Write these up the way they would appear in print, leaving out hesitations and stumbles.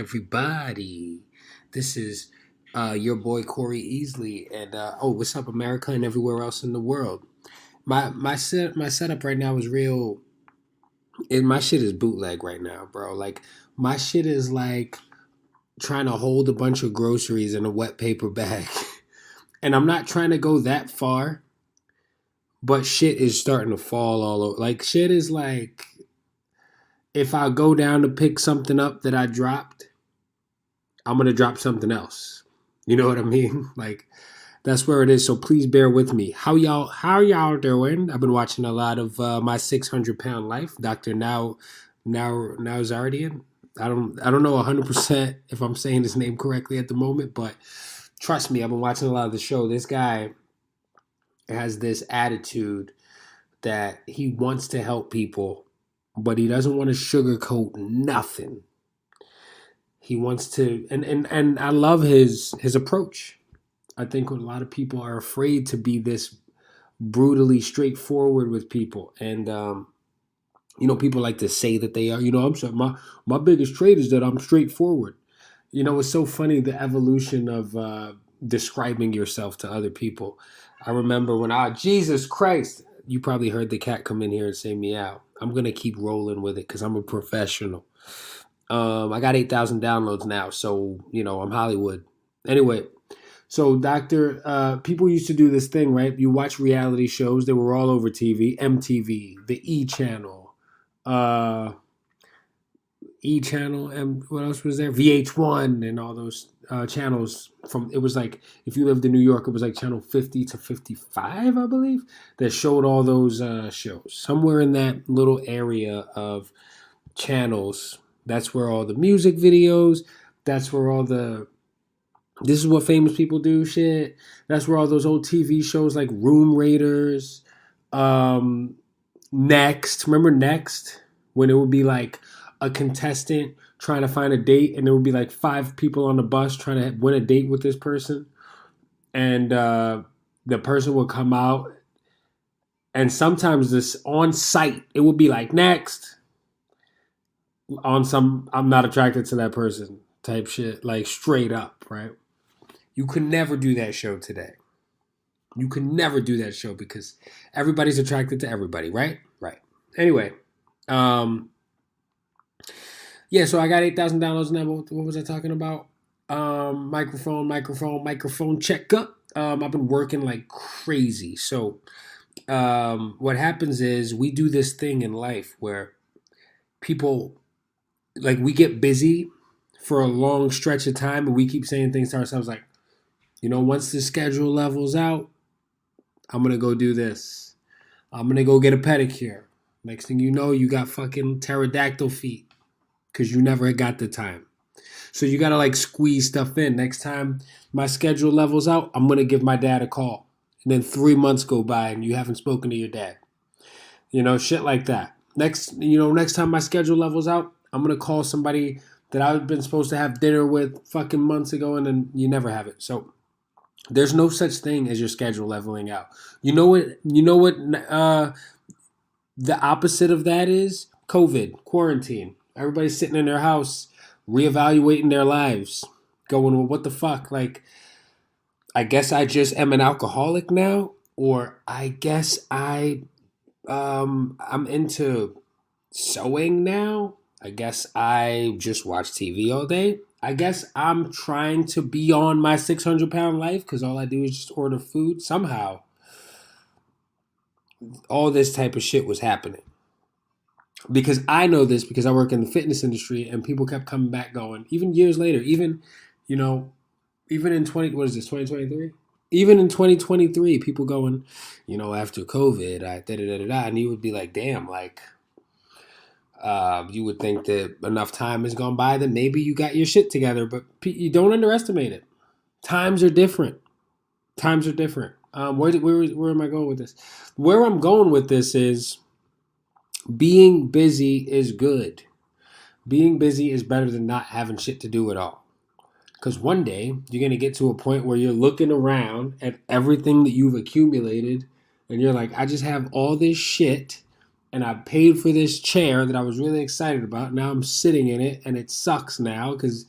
everybody. This is your boy Corey Easley, and what's up, America, and everywhere else in the world. My setup right now is real. And my shit is bootleg right now, bro. Like my shit is like trying to hold a bunch of groceries in a wet paper bag, and I'm not trying to go that far, but shit is starting to fall all over. Like shit is like if I go down to pick something up that I dropped, I'm gonna drop something else. You know what I mean? Like that's where it is. So please bear with me. How y'all doing? I've been watching a lot of my 600 pound life, Doctor Now Zardian. I don't know 100% if I'm saying his name correctly at the moment, but trust me, I've been watching a lot of the show. This guy has this attitude that he wants to help people, but he doesn't want to sugarcoat nothing. He wants to, and I love his approach. I think a lot of people are afraid to be this brutally straightforward with people, and people like to say that they are. I'm sorry, my biggest trait is that I'm straightforward. It's so funny the evolution of describing yourself to other people. I remember when Jesus Christ, you probably heard the cat come in here and say meow. I'm gonna keep rolling with it because I'm a professional. I got 8,000 downloads now, so I'm Hollywood. Anyway, so Doctor, people used to do this thing, right? You watch reality shows; they were all over TV, MTV, the E Channel, uh, E Channel, and what else was there? VH1 and all those channels. From it was like if you lived in New York, it was like channel 50 to 55, I believe, that showed all those shows. Somewhere in that little area of channels, that's where all the music videos. That's where all the this is what famous people do shit. That's where all those old TV shows like Room Raiders, um, Next. Remember Next? When it would be like a contestant trying to find a date, and there would be like five people on the bus trying to win a date with this person, and the person would come out, and sometimes this on site it would be like next on some I'm not attracted to that person type shit, like straight up, right? You could never do that show today. You could never do that show because everybody's attracted to everybody, right? Right. Anyway, um, yeah. So I got 8,000 downloads now. What was I talking about? Microphone checkup. I've been working like crazy. So what happens is we do this thing in life where people like we get busy for a long stretch of time, and we keep saying things to ourselves like, once the schedule levels out, I'm gonna go do this. I'm gonna go get a pedicure. Next thing you know, you got fucking pterodactyl feet because you never got the time. So you gotta like squeeze stuff in. Next time my schedule levels out, I'm gonna give my dad a call. And then 3 months go by and you haven't spoken to your dad. Shit like that. Next time my schedule levels out, I'm gonna call somebody that I've been supposed to have dinner with fucking months ago, and then you never have it. So there's no such thing as your schedule leveling out. You know what? You know what? The opposite of that is COVID, quarantine. Everybody's sitting in their house, reevaluating their lives, going, well, what the fuck? Like, I guess I just am an alcoholic now, or I guess I'm into sewing now. I guess I just watch TV all day. I guess I'm trying to be on my 600 pound life because all I do is just order food. Somehow, all this type of shit was happening. Because I know this because I work in the fitness industry and people kept coming back going, even years later, you know, even in 2023? Even in 2023, people going, after COVID, I da da da da da. And you would be like, damn, like, you would think that enough time has gone by that maybe you got your shit together, but you don't underestimate it. Times are different. Times are different. Where am I going with this? Where I'm going with this is being busy is good. Being busy is better than not having shit to do at all. Because one day you're going to get to a point where you're looking around at everything that you've accumulated and you're like, I just have all this shit and I paid for this chair that I was really excited about. Now I'm sitting in it, and it sucks now because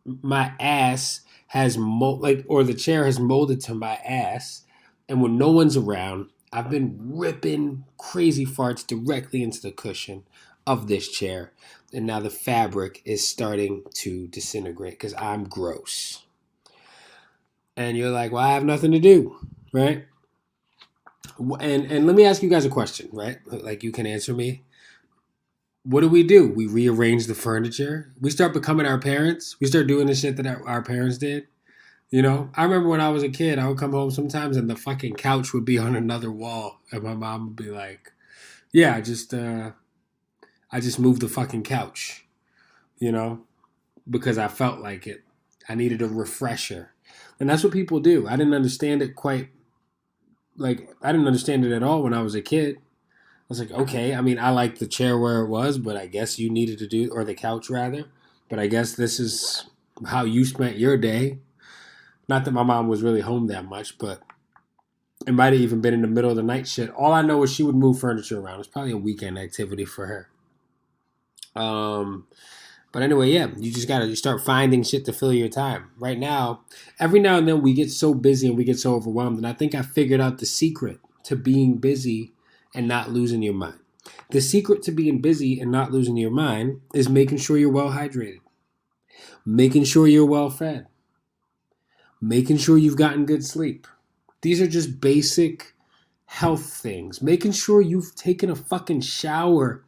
my ass has or the chair has molded to my ass, and when no one's around, I've been ripping crazy farts directly into the cushion of this chair, and now the fabric is starting to disintegrate because I'm gross. And you're like, well, I have nothing to do, right? And let me ask you guys a question, right? Like you can answer me. What do? We rearrange the furniture. We start becoming our parents. We start doing the shit that our parents did. You know, I remember when I was a kid, I would come home sometimes and the fucking couch would be on another wall, and my mom would be like, "Yeah, I just moved the fucking couch," you know, because I felt like it. I needed a refresher, and that's what people do. I didn't understand it quite. Like I didn't understand it at all when I was a kid. I was like, okay, I mean, I liked the chair where it was, but I guess you needed to do, or the couch rather. But I guess this is how you spent your day. Not that my mom was really home that much, but it might have even been in the middle of the night shit. All I know is she would move furniture around. It's probably a weekend activity for her. Um, but anyway, yeah, you just gotta start finding shit to fill your time. Right now, every now and then we get so busy and we get so overwhelmed, and I think I figured out the secret to being busy and not losing your mind. The secret to being busy and not losing your mind is making sure you're well hydrated, making sure you're well fed, making sure you've gotten good sleep. These are just basic health things. Making sure you've taken a fucking shower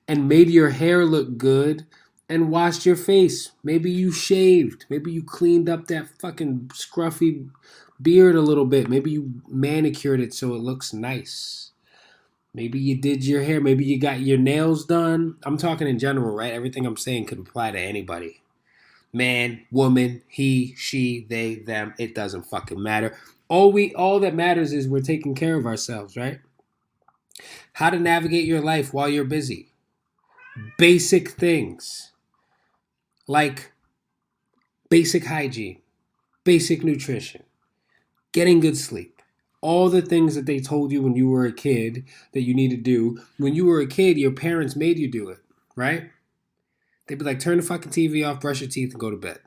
and made your hair look good and washed your face. Maybe you shaved. Maybe you cleaned up that fucking scruffy beard a little bit. Maybe you manicured it so it looks nice. Maybe you did your hair. Maybe you got your nails done. I'm talking in general, right? Everything I'm saying could apply to anybody. Man, woman, he, she, they, them. It doesn't fucking matter. All that matters is we're taking care of ourselves, right? How to navigate your life while you're busy. Basic things like basic hygiene, basic nutrition, getting good sleep. All the things that they told you when you were a kid that you need to do. When you were a kid, your parents made you do it, right? They'd be like, turn the fucking TV off, brush your teeth, and go to bed.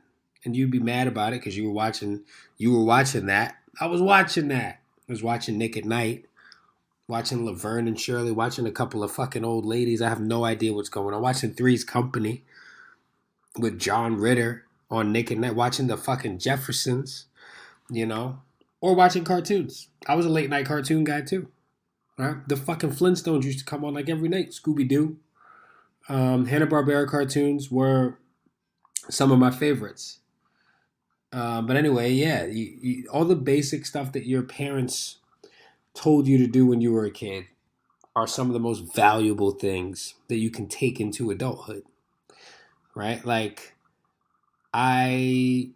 And you'd be mad about it because you were watching that. I was watching that. I was watching Nick at Night, watching Laverne and Shirley, watching a couple of fucking old ladies. I have no idea what's going on. Watching Three's Company with John Ritter on Nick at Night, watching the fucking Jeffersons, you know, or watching cartoons. I was a late night cartoon guy too. Right? The fucking Flintstones used to come on like every night. Scooby Doo. Hanna-Barbera cartoons were some of my favorites. But anyway, yeah, all the basic stuff that your parents told you to do when you were a kid are some of the most valuable things that you can take into adulthood, right? Like, I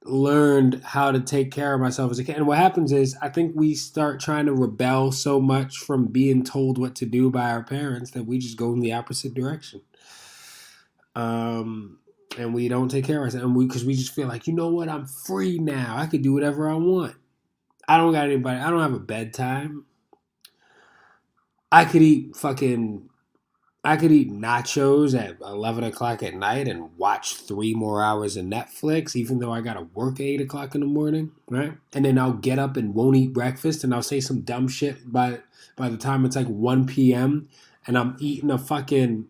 learned how to take care of myself as a kid. And what happens is, I think we start trying to rebel so much from being told what to do by our parents that we just go in the opposite direction. Um, and we don't take care of ourselves, and because we just feel like, you know what, I'm free now. I could do whatever I want. I don't got anybody. I don't have a bedtime. I could eat fucking. I could eat nachos at 11 o'clock at night and watch 3 more hours of Netflix, even though I gotta work at 8 o'clock in the morning, right? And then I'll get up and won't eat breakfast, and I'll say some dumb shit by the time it's like 1 p.m. and I'm eating a fucking,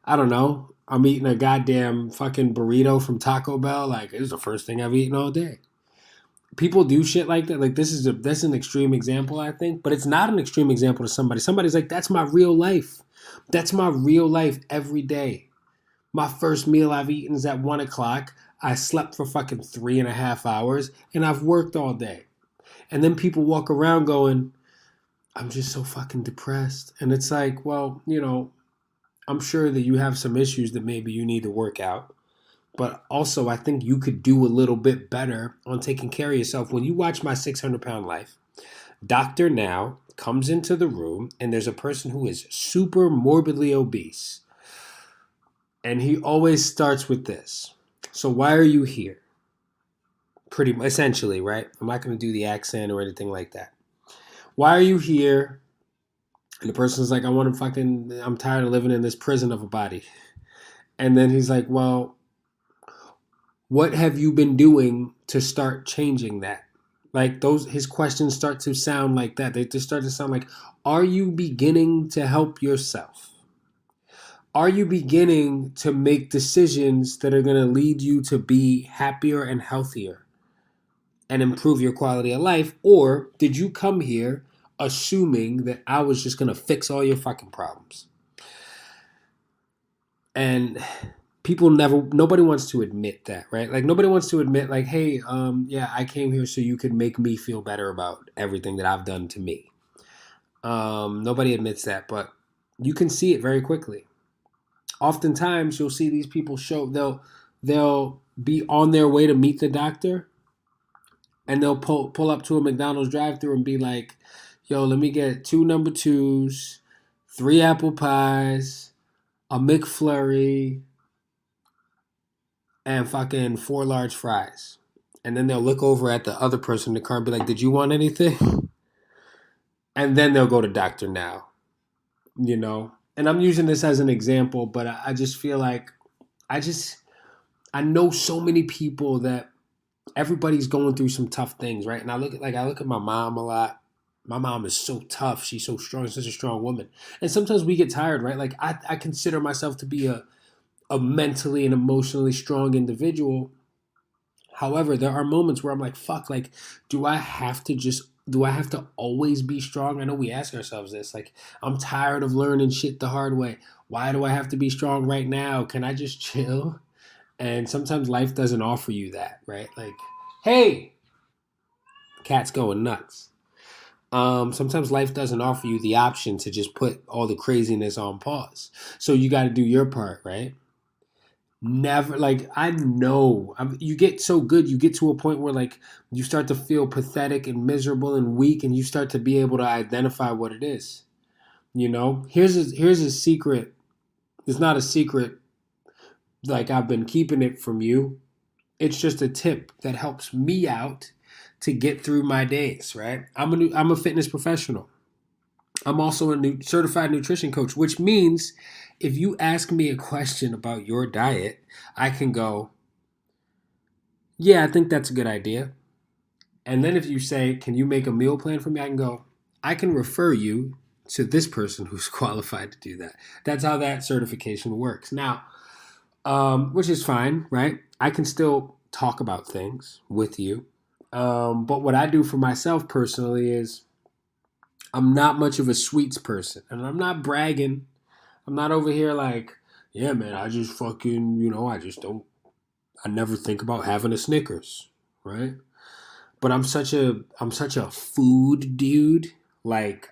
I don't know. I'm eating a goddamn fucking burrito from Taco Bell. Like, this is the first thing I've eaten all day. People do shit like that. Like, that's an extreme example, I think, but it's not an extreme example to somebody. Somebody's like, that's my real life. That's my real life every day. My first meal I've eaten is at 1 o'clock. I slept for fucking 3.5 hours, and I've worked all day. And then people walk around going, I'm just so fucking depressed. And it's like, well, I'm sure that you have some issues that maybe you need to work out. But also, I think you could do a little bit better on taking care of yourself. When you watch My 600 Pound Life, Dr. Now comes into the room and there's a person who is super morbidly obese. And he always starts with this. So, why are you here? Pretty essentially, right? I'm not going to do the accent or anything like that. Why are you here? And the person's like, I'm tired of living in this prison of a body. And then he's like, well, what have you been doing to start changing that? Like his questions start to sound like that. They just start to sound like, are you beginning to help yourself? Are you beginning to make decisions that are going to lead you to be happier and healthier and improve your quality of life? Or did you come here assuming that I was just going to fix all your fucking problems? And nobody wants to admit that, right? Like nobody wants to admit like, hey, yeah, I came here so you could make me feel better about everything that I've done to me. Nobody admits that, but you can see it very quickly. Oftentimes you'll see these people they'll be on their way to meet the doctor, and they'll pull up to a McDonald's drive-thru and be like, yo, let me get 2 number 2s, 3 apple pies, a McFlurry, and fucking 4 large fries. And then they'll look over at the other person in the car and be like, did you want anything? And then they'll go to Dr. Now, you know? And I'm using this as an example, but I just feel like I just, I know so many people that everybody's going through some tough things, right? And I look at my mom a lot. My mom is so tough. She's so strong, such a strong woman. And sometimes we get tired, right? Like I consider myself to be a mentally and emotionally strong individual. However, there are moments where I'm like, fuck, like, do I have to always be strong? I know we ask ourselves this. Like, I'm tired of learning shit the hard way. Why do I have to be strong right now? Can I just chill? And sometimes life doesn't offer you that, right? Like, hey, cat's going nuts. Sometimes life doesn't offer you the option to just put all the craziness on pause. So you got to do your part, right? Never, like, I know you get so good, you get to a point where like you start to feel pathetic and miserable and weak, and you start to be able to identify what it is. Here's a secret. It's not a secret, like I've been keeping it from you. It's just a tip that helps me out to get through my days, right? I'm a fitness professional. I'm also a certified nutrition coach, which means if you ask me a question about your diet, I can go, yeah, I think that's a good idea. And then if you say, can you make a meal plan for me? I can go, I can refer you to this person who's qualified to do that. That's how that certification works. Now, which is fine, right? I can still talk about things with you. But what I do for myself personally is I'm not much of a sweets person. And I'm not bragging. I'm not over here like, yeah, man, I just fucking, I just don't, I never think about having a Snickers, right? But I'm such a food dude. Like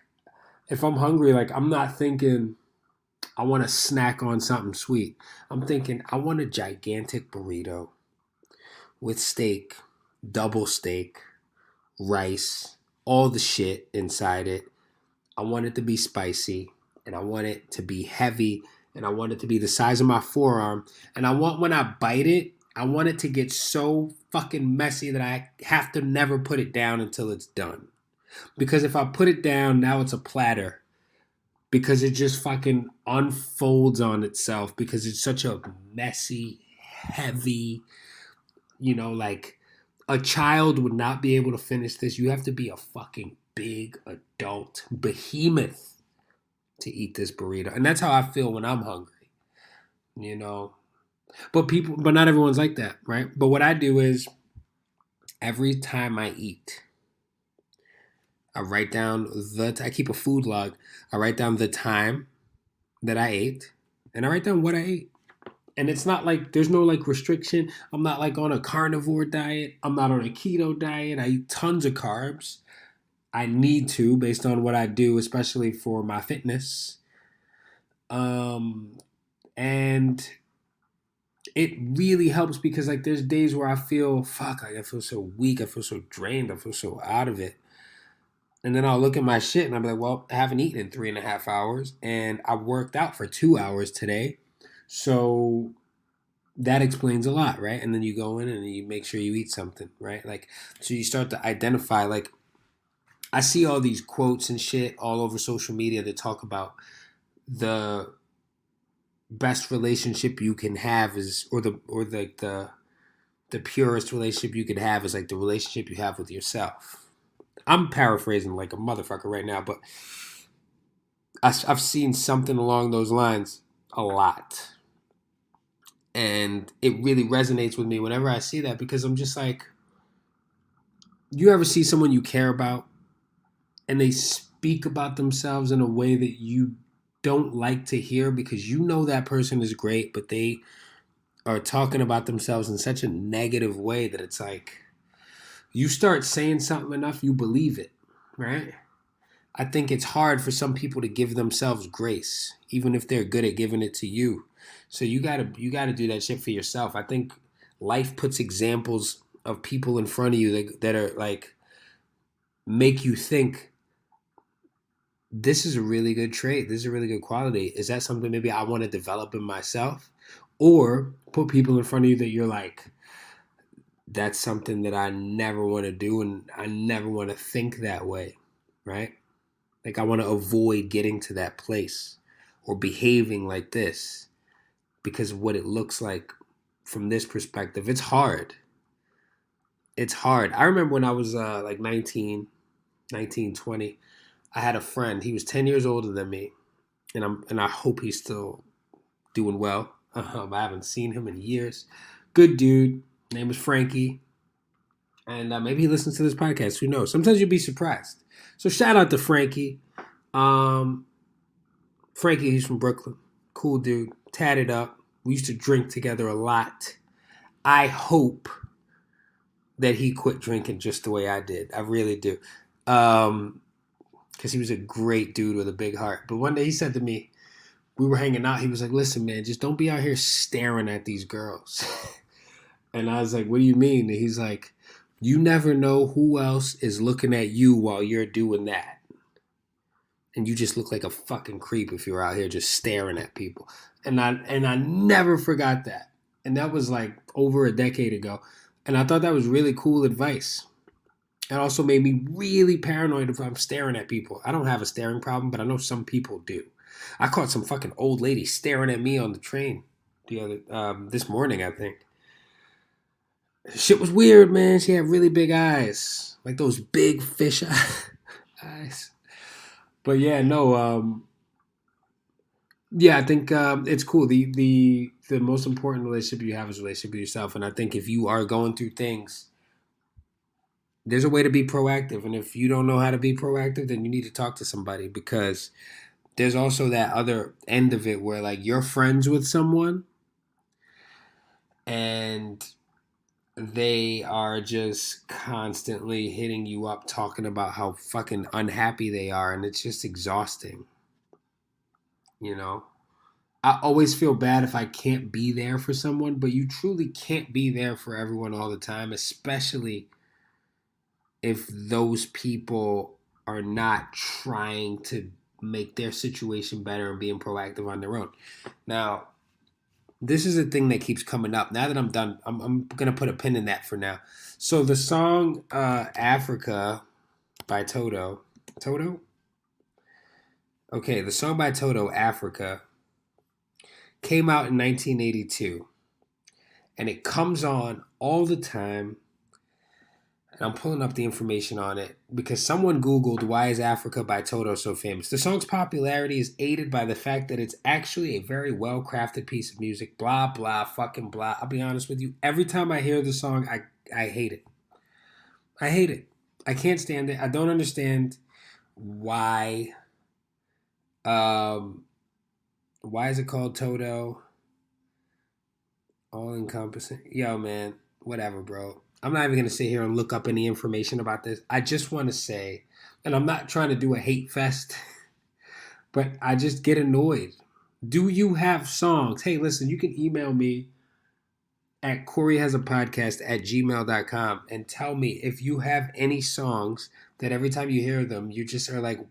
if I'm hungry, like I'm not thinking I want to snack on something sweet. I'm thinking I want a gigantic burrito with steak, double steak, rice, all the shit inside it. I want it to be spicy, and I want it to be heavy, and I want it to be the size of my forearm. And I want when I bite it, I want it to get so fucking messy that I have to never put it down until it's done. Because if I put it down, now it's a platter. Because it just fucking unfolds on itself because it's such a messy, heavy, like a child would not be able to finish this. You have to be a fucking big adult behemoth to eat this burrito. And that's how I feel when I'm hungry, you know. But not everyone's like that, right? But what I do is every time I eat, I keep a food log. I write down the time that I ate, and I write down what I ate. And it's not like there's no like restriction. I'm not like on a carnivore diet. I'm not on a keto diet. I eat tons of carbs. I need to based on what I do, especially for my fitness. Um, and it really helps because like there's days where I feel fuck, like I feel so weak, I feel so drained, I feel so out of it. And then I'll look at my shit and I'll be like, well, I haven't eaten in 3.5 hours and I worked out for 2 hours today. So that explains a lot, right? And then you go in and you make sure you eat something, right? Like, so you start to identify, like, I see all these quotes and shit all over social media that talk about the best relationship you can have is, the purest relationship you can have is like the relationship you have with yourself. I'm paraphrasing like a motherfucker right now, but I've seen something along those lines a lot. And it really resonates with me whenever I see that, because I'm just like, you ever see someone you care about and they speak about themselves in a way that you don't like to hear, because you know that person is great, but they are talking about themselves in such a negative way that it's like, you start saying something enough, you believe it, right? I think it's hard for some people to give themselves grace, even if they're good at giving it to you. So you gotta do that shit for yourself. I think life puts examples of people in front of you that are like, make you think, this is a really good trait. This is a really good quality. Is that something maybe I want to develop in myself? Or put people in front of you that you're like, that's something that I never want to do, and I never want to think that way, right? Like, I want to avoid getting to that place or behaving like this because of what it looks like from this perspective. It's hard. It's hard. I remember when I was like 19, 20, I had a friend. He was 10 years older than me, and I hope he's still doing well. I haven't seen him in years. Good dude. Name was Frankie. And maybe he listens to this podcast. Who knows? Sometimes you'd be surprised. So shout out to Frankie. Um, Frankie, he's from Brooklyn. Cool dude. Tatted up. We used to drink together a lot. I hope that he quit drinking just the way I did. I really do. Because he was a great dude with a big heart. But one day he said to me, we were hanging out. He was like, listen, man, just don't be out here staring at these girls. And I was like, what do you mean? And he's like, you never know who else is looking at you while you're doing that. And you just look like a fucking creep if you're out here just staring at people. And I never forgot that. And that was like over a decade ago. And I thought that was really cool advice. It also made me really paranoid if I'm staring at people. I don't have a staring problem, but I know some people do. I caught some fucking old lady staring at me on the train this morning, I think. Shit was weird, man. She had really big eyes, like those big fish eyes. But yeah, no, yeah, I think it's cool. The most important relationship you have is a relationship with yourself, and I think if you are going through things, there's a way to be proactive, and if you don't know how to be proactive, then you need to talk to somebody, because there's also that other end of it where like you're friends with someone and they are just constantly hitting you up talking about how fucking unhappy they are, and it's just exhausting, you know. I always feel bad if I can't be there for someone, but you truly can't be there for everyone all the time, especially if those people are not trying to make their situation better and being proactive on their own. Now, this is a thing that keeps coming up. Now that I'm done, I'm going to put a pin in that for now. So the song Africa by Toto. Toto? Okay, the song by Toto, Africa, came out in 1982. And it comes on all the time. And I'm pulling up the information on it because someone Googled, why is Africa by Toto so famous? The song's popularity is aided by the fact that it's actually a very well crafted piece of music. Blah, blah, fucking blah. I'll be honest with you. Every time I hear the song, I hate it. I hate it. I can't stand it. I don't understand why. Why is it called Toto? All encompassing. Yo, man, whatever, bro. I'm not even going to sit here and look up any information about this. I just want to say, and I'm not trying to do a hate fest, but I just get annoyed. Do you have songs? Hey, listen, you can email me at coreyhasapodcast@gmail.com and tell me if you have any songs that every time you hear them, you just are like,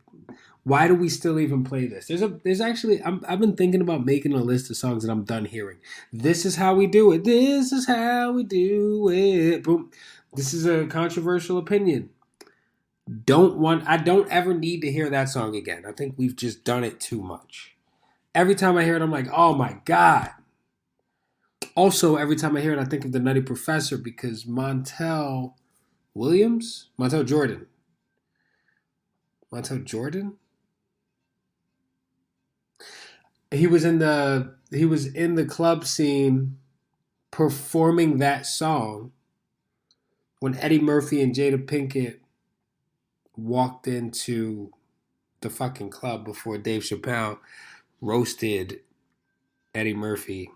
why do we still even play this? There's actually I've been thinking about making a list of songs that I'm done hearing. This is how we do it. This is how we do it. Boom. This is a controversial opinion. I don't ever need to hear that song again. I think we've just done it too much. Every time I hear it, I'm like, oh my God. Also, every time I hear it, I think of the Nutty Professor because Montel Jordan. Montel Jordan? He was in the club scene performing that song when Eddie Murphy and Jada Pinkett walked into the fucking club before Dave Chappelle roasted Eddie Murphy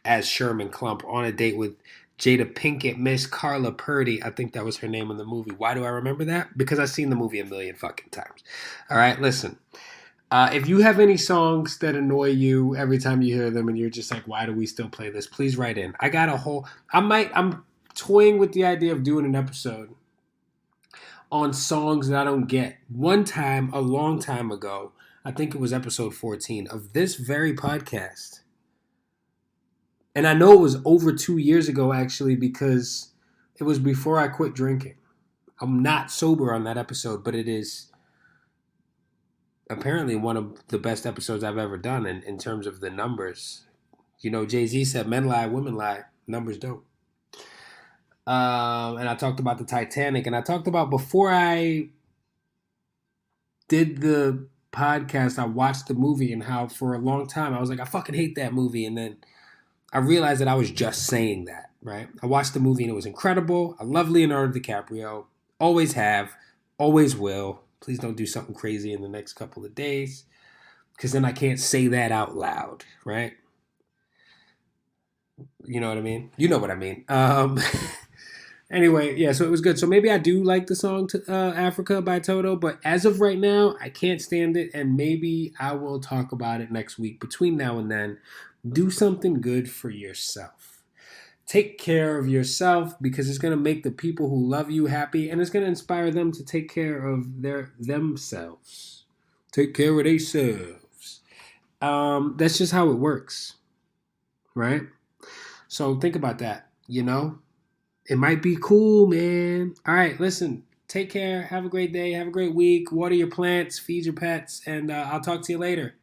as Sherman Klump on a date with Jada Pinkett, Miss Carla Purdy. I think that was her name in the movie. Why do I remember that? Because I've seen the movie a million fucking times. All right, listen. If you have any songs that annoy you every time you hear them and you're just like, why do we still play this? Please write in. I'm toying with the idea of doing an episode on songs that I don't get. One time, a long time ago, I think it was episode 14 of this very podcast. And I know it was over 2 years ago, actually, because it was before I quit drinking. I'm not sober on that episode, but it is apparently one of the best episodes I've ever done in terms of the numbers. You know, Jay-Z said men lie, women lie, numbers don't. And I talked about the Titanic, and I talked about before I did the podcast, I watched the movie and how for a long time I was like, I fucking hate that movie. And then I realized that I was just saying that, right? I watched the movie and it was incredible. I love Leonardo DiCaprio. Always have, always will. Please don't do something crazy in the next couple of days because then I can't say that out loud, right? You know what I mean? You know what I mean. Anyway, yeah, so it was good. So maybe I do like the song Africa by Toto, but as of right now, I can't stand it, and maybe I will talk about it next week. Between now and then, do something good for yourself. Take care of yourself because it's going to make the people who love you happy, and it's going to inspire them to take care of themselves. Take care of themselves. That's just how it works, right? So think about that, you know? It might be cool, man. All right, listen. Take care. Have a great day. Have a great week. Water your plants. Feed your pets. And I'll talk to you later.